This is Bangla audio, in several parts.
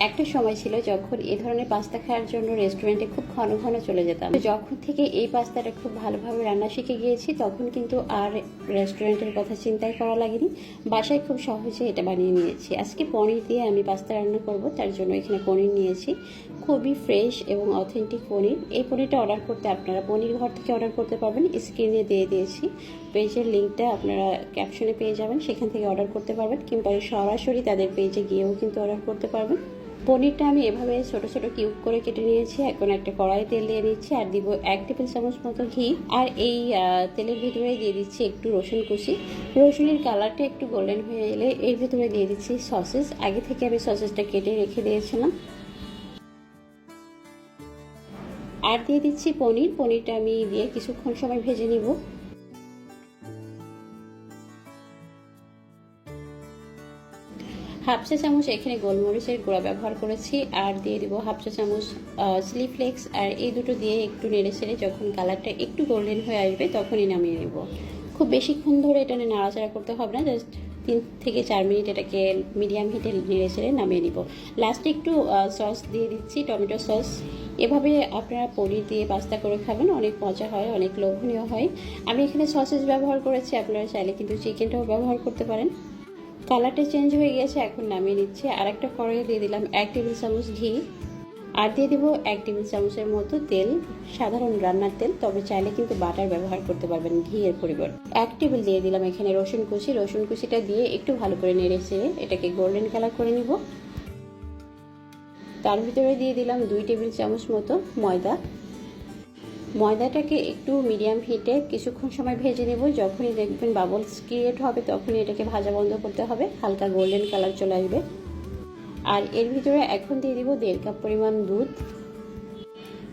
একটা সময় ছিল যখন এই ধরনের পাস্তা খাওয়ার জন্য রেস্টুরেন্টে খুব ঘন ঘন চলে যেতাম। যখন থেকে এই পাস্তাটা খুব ভালোভাবে রান্না শিখে গিয়েছি তখন কিন্তু আর রেস্টুরেন্টের কথা চিন্তাই করা লাগেনি, বাসায় খুব সহজে এটা বানিয়ে নিয়েছি। আজকে পনির দিয়ে আমি পাস্তা রান্না করব, তার জন্য এখানে পনির নিয়েছি, খুবই ফ্রেশ এবং অথেন্টিক পনির। এই পনিরটা অর্ডার করতে আপনারা পনির ঘর থেকে অর্ডার করতে পারবেন, স্ক্রিনে দিয়ে দিয়েছি, পেজের লিঙ্কটা আপনারা ক্যাপশনে পেয়ে যাবেন, সেখান থেকে অর্ডার করতে পারবেন, কিংবা সরাসরি তাদের পেজে গিয়েও কিন্তু অর্ডার করতে পারবেন। পনিরটা আমি এভাবে ছোট ছোট কিউব করে কেটে নিয়েছি। এখন একটা কড়াই তেল দিয়ে নিচ্ছি, আর দিব 1 টেবিল চামচ মতো ঘি। আর এই তেলের ভিতরে দিয়ে দিচ্ছি একটু রসুন কুচি। রসুনের কালারটা একটু গোল্ডেন হয়ে এলে এর ভিতরে দিয়ে দিচ্ছি সসেস। আগে থেকে আমি সসেসটা কেটে রেখে দিয়েছিলাম। আর দিয়ে দিচ্ছি পনির। পনিরটা আমি দিয়ে কিছুক্ষণ সময় ভেজে নিব। হাফ চা চামচ এখানে গোলমরিচের গুঁড়া ব্যবহার করেছি, আর দিয়ে দিব হাফ চা চামচ চিলি ফ্লেক্স। আর এই দুটো দিয়ে একটু নেড়ে ছেড়ে যখন কালারটা একটু গোল্ডেন হয়ে আসবে তখনই নামিয়ে নেব। খুব বেশিক্ষণ ধরে এটা নাড়াচাড়া করতে হবে না, জাস্ট 3 থেকে 4 মিনিট এটাকে মিডিয়াম হিটে নেড়ে ছেড়ে নামিয়ে নিব। লাস্টে একটু সস দিয়ে দিচ্ছি, টমেটো সস। এভাবে আপনারা পনির দিয়ে পাস্তা করে খাবেন, অনেক মজা হয়, অনেক লোভনীয় হয়। আমি এখানে সসেস ব্যবহার করেছি, আপনারা চাইলে কিন্তু চিকেনটাও ব্যবহার করতে পারেন। কালারটা চেঞ্জ হয়ে গেছে, এখন নামিয়ে নিচ্ছে। আর একটা কড়াইয়ে দিয়ে দিলাম 1 টেবিল চামচ ঘি, আর দিয়ে দিব 1 টেবিল চামচের মতো তেল, সাধারণ রান্নার তেল, তবে চাইলে কিন্তু বাটার ব্যবহার করতে পারবেন ঘি এর পরিবর্তে। 1 টেবিল দিয়ে দিলাম এখানে রসুন কুচি। রসুন কুচিটা দিয়ে একটু ভালো করে নেড়ে চেড়ে এটাকে গোল্ডেন কালার করে নিব। তার ভিতরে দিয়ে দিলাম 2 টেবিল চামচ মতো ময়দা। ময়দাটাকে একটু মিডিয়াম হিটে কিছুক্ষণ সময় ভেজে নেব। যখনই দেখবেন বাবলস ক্রিয়েট হবে তখনই এটাকে ভাজা বন্ধ করতে হবে, হালকা গোল্ডেন কালার চলে আসবে। আর এর ভিতরে এখন দিয়ে দিব 1.5 কাপ পরিমাণ দুধ।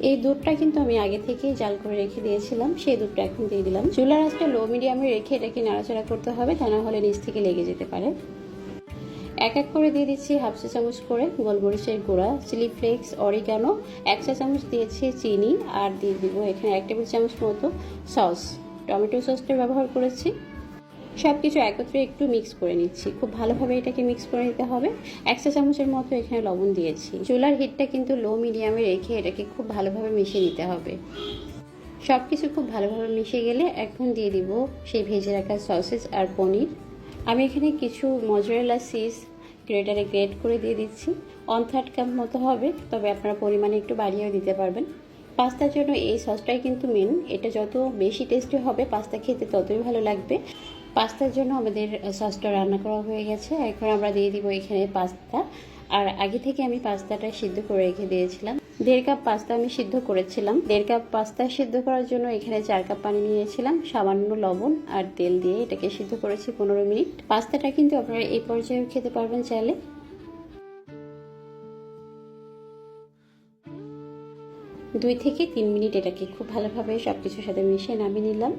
এই দুধটা কিন্তু আমি আগে থেকেই জাল করে রেখে দিয়েছিলাম, সেই দুধটা এখন দিয়ে দিলাম। চুলার আঁচটা লো মিডিয়ামে রেখে এটাকে নাড়াচাড়া করতে হবে, তা না হলে নিচ থেকে লেগে যেতে পারে। এক এক করে দিয়ে দিচ্ছি হাফ চা চামচ করে গোলমরিচের গুঁড়া, চিলি ফ্লেক্স, অরিগানো, 1 চা চামচ দিয়েছি চিনি, আর দিয়ে দিব এখানে 1 টেবিল চামচ মতো সস, টমেটো সসটা ব্যবহার করেছি। সব কিছু একত্রে একটু মিক্স করে নিচ্ছি, খুব ভালোভাবে এটাকে মিক্স করে নিতে হবে। 1 চা চামচের মতো এখানে লবণ দিয়েছি। চুলার হিটটা কিন্তু লো মিডিয়ামে রেখে এটাকে খুব ভালোভাবে মিশিয়ে নিতে হবে। সব কিছু খুব ভালোভাবে মিশে গেলে এখন দিয়ে দিব সেই ভেজে রাখা সসেস আর পনির। আমি এখানে কিছু মজরেলা চিজ গ্রেটারে গ্রেট করে দিয়ে দিচ্ছি, 1/3 কাপ মতো হবে, তবে আপনারা পরিমাণে একটু বাড়িয়েও দিতে পারবেন। পাস্তার জন্য এই সসটাই কিন্তু মেন, এটা যত বেশি টেস্টি হবে পাস্তা খেতে ততই ভালো লাগবে। পাস্তার জন্য আমাদের সসটা রান্না করা হয়ে গেছে, এখন আমরা দিয়ে দিব এখানে পাস্তা। আর আগে থেকে আমি পাস্তাটা সিদ্ধ করে রেখে দিয়েছিলাম। 1.5 কাপ পাস্তা আমি সিদ্ধ করেছিলাম। 1.5 কাপ পাস্তা সিদ্ধ করার জন্য এখানে 4 কাপ পানি নিয়েছিলাম, সামান্য লবণ আর তেল দিয়ে এটাকে সিদ্ধ করেছি 15 মিনিট। পাস্তাটা কিন্তু আপনারা এই পর্যায়ে খেতে পারবেন চাইলে। 2 থেকে 3 মিনিট এটাকে খুব ভালোভাবে সবকিছুর সাথে মিশিয়ে নামিয়ে নিলাম।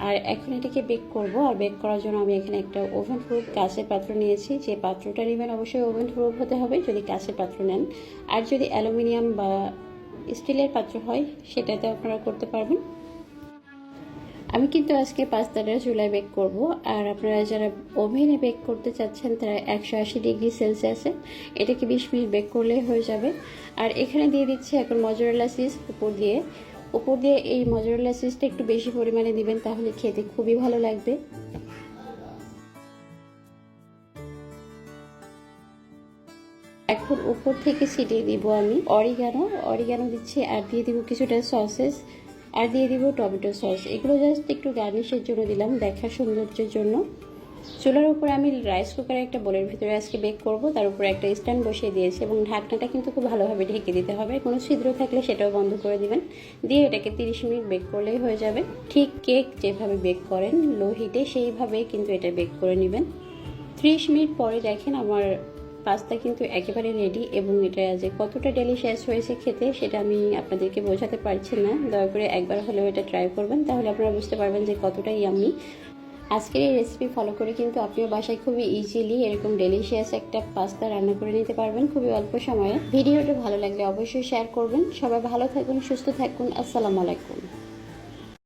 আর এখন এটাকে বেক করব। আর বেক করার জন্য আমি এখানে একটা ওভেন প্রুফ কাঁচের পাত্র নিয়েছি। যে পাত্রটা নেবেন অবশ্যই ওভেন প্রুফ হতে হবে যদি কাঁচের পাত্র নেন, আর যদি অ্যালুমিনিয়াম বা স্টিলের পাত্র হয় সেটাতে আপনারা করতে পারবেন। আমি কিন্তু আজকে পাস্তাটা চুলায় বেক করব, আর আপনারা যারা ওভেনে বেক করতে চাচ্ছেন তারা 180 ডিগ্রি সেলসিয়াসে এটাকে 20 মিনিট বেক করলেই হয়ে যাবে। আর এখানে দিয়ে দিচ্ছি এখন মজরেলা চিজ উপর দিয়ে এই মজরেলা চিজটা একটু বেশি পরিমাণে দিবেন, তাহলে খেতে খুবই ভালো লাগবে। এখন উপর থেকে ছিটিয়ে দিব আমি অরিগানো দিচ্ছি, আর দিয়ে দিব কিছুটা সসেস, আর দিয়ে দিব টমেটো সস। এগুলো জাস্ট একটু গার্নিশের জন্য দিলাম, দেখার সৌন্দর্যের জন্য। চুলার উপরে আমি রাইস কুকারে একটা বোলের ভিতরে আজকে বেক করব, তার উপরে একটা স্ট্যান্ড বসিয়ে দিয়েছি এবং ঢাকনাটা কিন্তু খুব ভালোভাবে ঢেকে দিতে হবে, কোনো ছিদ্র থাকলে সেটাও বন্ধ করে দিবেন। দিয়ে এটাকে 30 মিনিট বেক করলেই হয়ে যাবে। ঠিক কেক যেভাবে বেক করেন লো হিটে সেইভাবেই কিন্তু এটা বেক করে নেবেন। 30 মিনিট পরে দেখেন আমার পাস্তা কিন্তু একেবারে রেডি, এবং এটা যে কতটা ডেলিশিয়াস হয়েছে খেতে সেটা আমি আপনাদেরকে বোঝাতে পারছি না। দয়া করে একবার হলেও এটা ট্রাই করবেন, তাহলে আপনারা বুঝতে পারবেন যে কতটাই ইয়াম্মি। আজকের এই রেসিপি ফলো করে কিন্তু আপনিও বাসায় খুবই ইজিলি এরকম ডেলিশিয়াস একটা পাস্তা রান্না করে নিতে পারবেন খুবই অল্প সময়ে। ভিডিওটা ভালো লাগলে অবশ্যই শেয়ার করবেন। সবাই ভালো থাকুন, সুস্থ থাকুন। আসসালামু আলাইকুম।